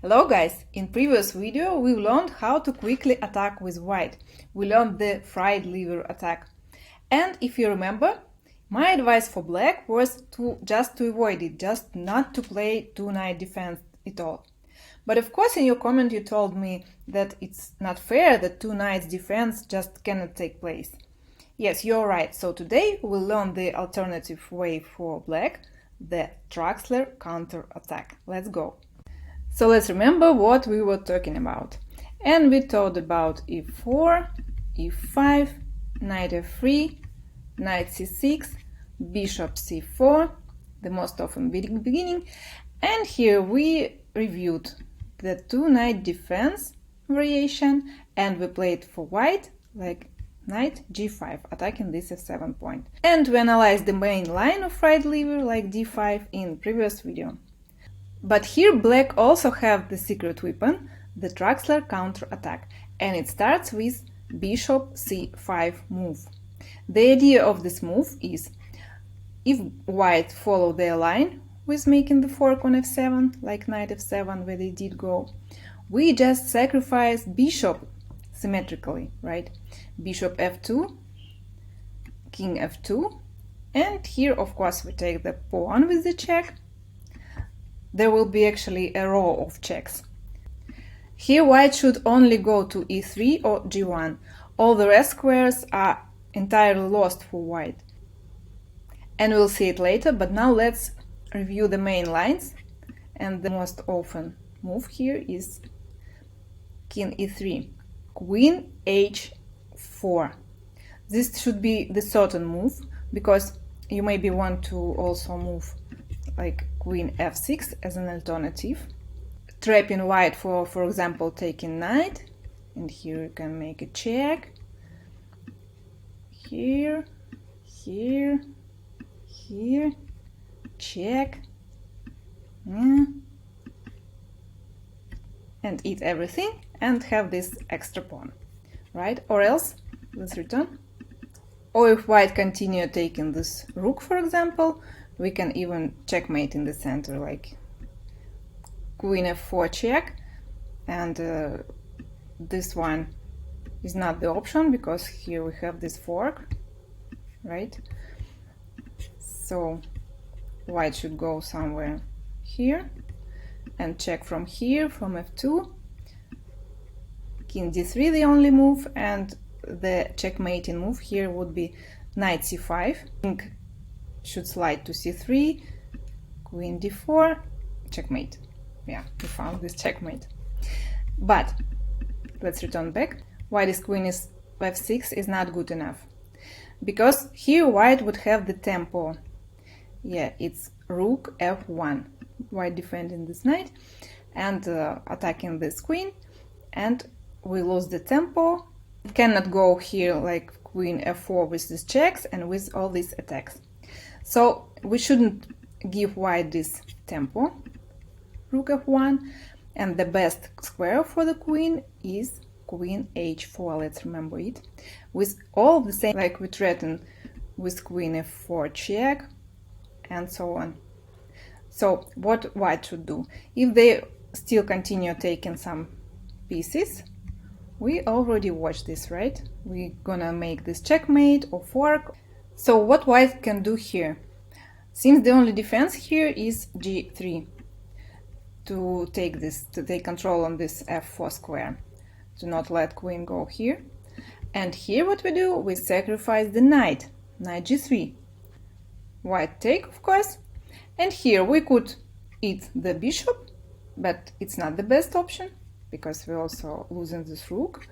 Hello guys! In previous video we learned how to quickly attack with white. We learned the fried liver attack. And if you remember, my advice for black was just to avoid it, just not to play two-knight defense at all. But of course in your comment you told me that it's not fair that two knights defense just cannot take place. Yes, you're right. So today we'll learn the alternative way for black, the Traxler Counter Attak. Let's go! So let's remember what we were talking about. And we talked about e4, e5, knight f3, knight c6, bishop c4, the most often beginning. And here we reviewed the two-knight defense variation, and we played for white like knight g5, attacking this f7 point. And we analyzed the main line of fried liver like d5 in previous video. But here black also have the secret weapon, the Traxler Counter Attak, and it starts with bishop c5 move. The idea of this move is, if white follow their line with making the fork on f7, like knight f7 where they did go, we just sacrifice bishop symmetrically, right? Bishop f2, king f2, and here of course we take the pawn with the check. There will be actually a row of checks. Here white should only go to e3 or g1. All the rest squares are entirely lost for white. And we'll see it later, but now let's review the main lines. And the most often move here is king e3, queen h4. This should be the certain move, because you maybe want to also move like queen f6 as an alternative, trapping white for example taking knight, and here you can make a check, here, here, here, check, and eat everything and have this extra pawn, right? Or else, let's return. Or if white continue taking this rook, for example, we can even checkmate in the center, like queen f4 check, and this one is not the option because here we have this fork, right? So white should go somewhere here and check from here, from f2, king d3 the only move, and the checkmating move here would be knight c5, king should slide to c3, queen d4, checkmate. Yeah, we found this checkmate. But let's return back. White's queen is f6 is not good enough, because here white would have the tempo. Yeah, it's rook f1. White defending this knight and attacking this queen, and we lose the tempo. It cannot go here like queen f4 with these checks and with all these attacks. So we shouldn't give white this tempo, rook f1, and the best square for the queen is queen h4, let's remember it, with all the same, like we threaten with queen f4 check, and so on. So what white should do? If they still continue taking some pieces, we already watched this, right? We're gonna make this checkmate or fork. So what white can do here? Since the only defense here is g3, to take control on this f4 square, to not let queen go here. And here what we do, we sacrifice the knight g3. White take, of course. And here we could eat the bishop, but it's not the best option, because we're also losing this rook.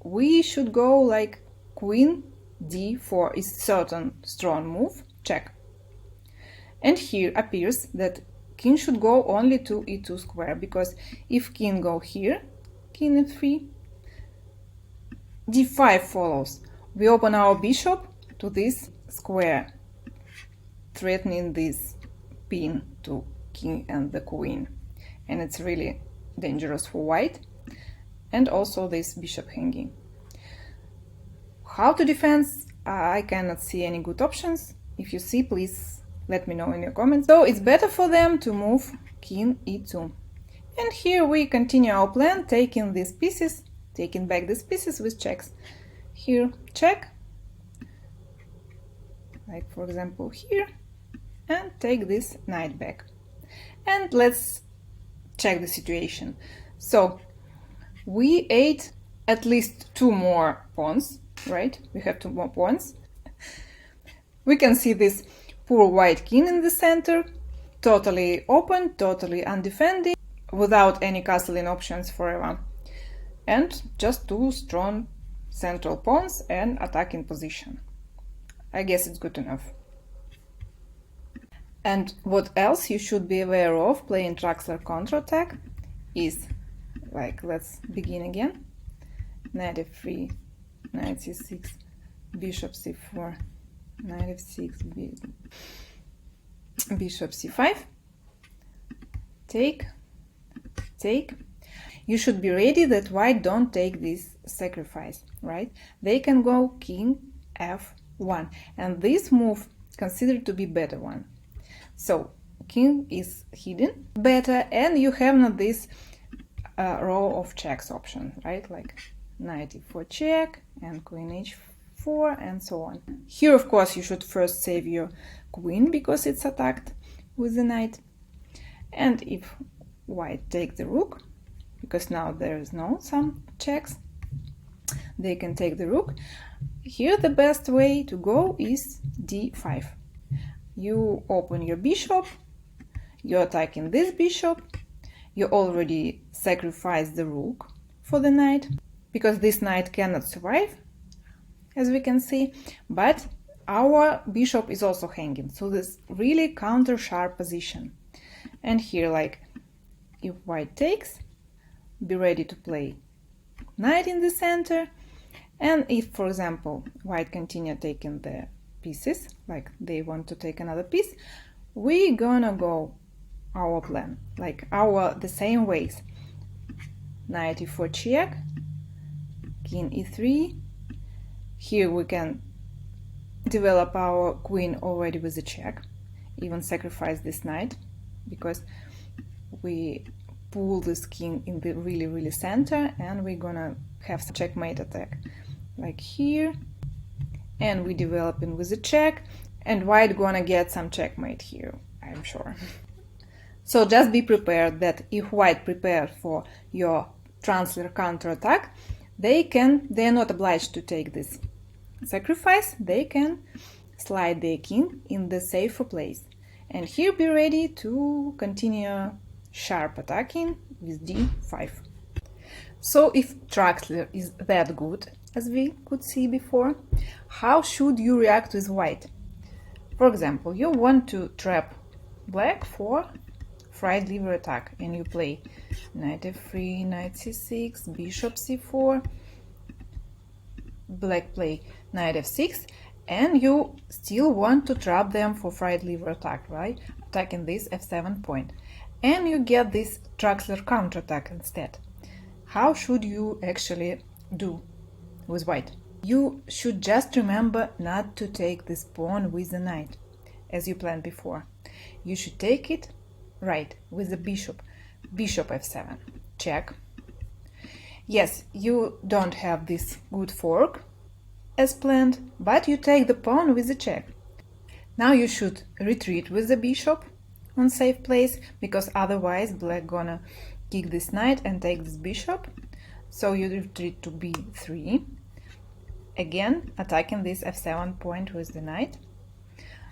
We should go like queen d4 is certain strong move, check. And here appears that king should go only to e2 square, because if king go here, king f3, d5 follows. We open our bishop to this square, threatening this pin to king and the queen, and it's really dangerous for white, and also this bishop hanging. How to defend? I cannot see any good options. If you see, please let me know in your comments. So it's better for them to move king e2. And here we continue our plan, taking back these pieces with checks. Here, check, like for example here, and take this knight back. And let's check the situation. So we ate at least 2 more pawns, right? We have 2 more pawns. We can see this poor white king in the center, totally open, totally undefended, without any castling options forever. And just 2 strong central pawns and attacking position. I guess it's good enough. And what else you should be aware of playing Traxler Counter Attak is, like, let's begin again. Knight f3, knight c6, bishop c4, knight f6, bishop c5, take. You should be ready that white don't take this sacrifice, right? They can go king f1, and this move considered to be better one. So king is hidden better, and you have not this row of checks option, right? Like knight e4 check and queen h4 and so on. Here, of course, you should first save your queen because it's attacked with the knight. And if white take the rook, because now there is no some checks, they can take the rook. Here the best way to go is d5. You open your bishop, you're attacking this bishop, you already sacrificed the rook for the knight, because this knight cannot survive, as we can see, but our bishop is also hanging, so this really counter sharp position. And here, like, if white takes, be ready to play knight in the center, and if, for example, white continue taking the pieces, like they want to take another piece, we gonna go our plan, like the same ways. Knight e4 check, king e3. Here we can develop our queen already with a check, even sacrifice this knight, because we pull this king in the really center, and we're gonna have some checkmate attack, like here. And we developing with a check, and white gonna get some checkmate here, I'm sure. So just be prepared that if white prepared for your Traxler Counter Attak, they're not obliged to take this sacrifice, they can slide their king in the safer place. And here be ready to continue sharp attacking with d5. So if Traxler is that good, as we could see before, how should you react with white? For example, you want to trap black for fide lever attack, and you play knight f3, knight c6, bishop c4, black play knight f6, and you still want to trap them for fide lever attack, right? Attacking this f7 point. And you get this Traxler Counter Attak instead. How should you actually do with white? You should just remember not to take this pawn with the knight, as you planned before. You should take it right with the bishop. Bishop f7, check. Yes, you don't have this good fork as planned, but you take the pawn with the check. Now you should retreat with the bishop on safe place, because otherwise black gonna kick this knight and take this bishop. So you retreat to b3, again attacking this f7 point with the knight.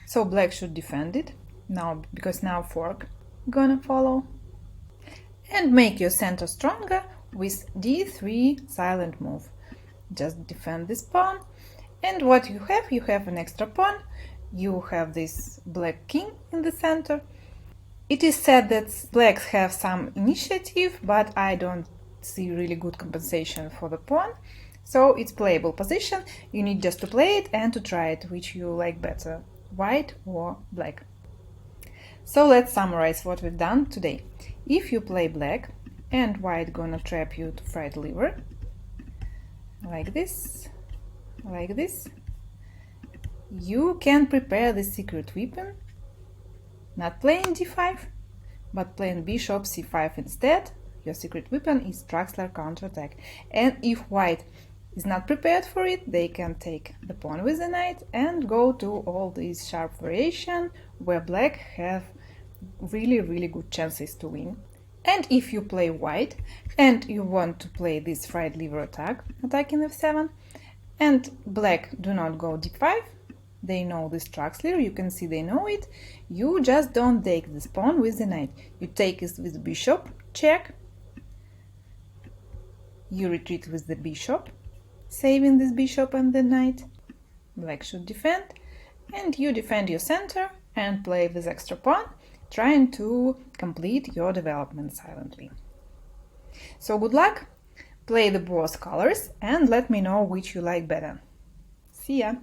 So black should defend it now, because now fork gonna follow. And make your center stronger with d3 silent move. Just defend this pawn, and what you have an extra pawn. You have this black king in the center. It is said that blacks have some initiative, but I don't see really good compensation for the pawn. So it's playable position. You need just to play it and to try it, which you like better, white or black. So let's summarize what we've done today. If you play black and white gonna trap you to fide lever, like this, you can prepare the secret weapon, not playing d5, but playing bishop c5 instead, your secret weapon is Traxler Counter Attak. And if white is not prepared for it, they can take the pawn with the knight and go to all these sharp variation where black have really good chances to win. And if you play white and you want to play this fide lever attack, attacking f7, and black do not go d5, they know this Traxler, you can see they know it, you just don't take this pawn with the knight. You take it with bishop, check, you retreat with the bishop, saving this bishop and the knight. Black should defend, and you defend your center and play this extra pawn, trying to complete your development silently. So good luck, play the both colors and let me know which you like better. See ya!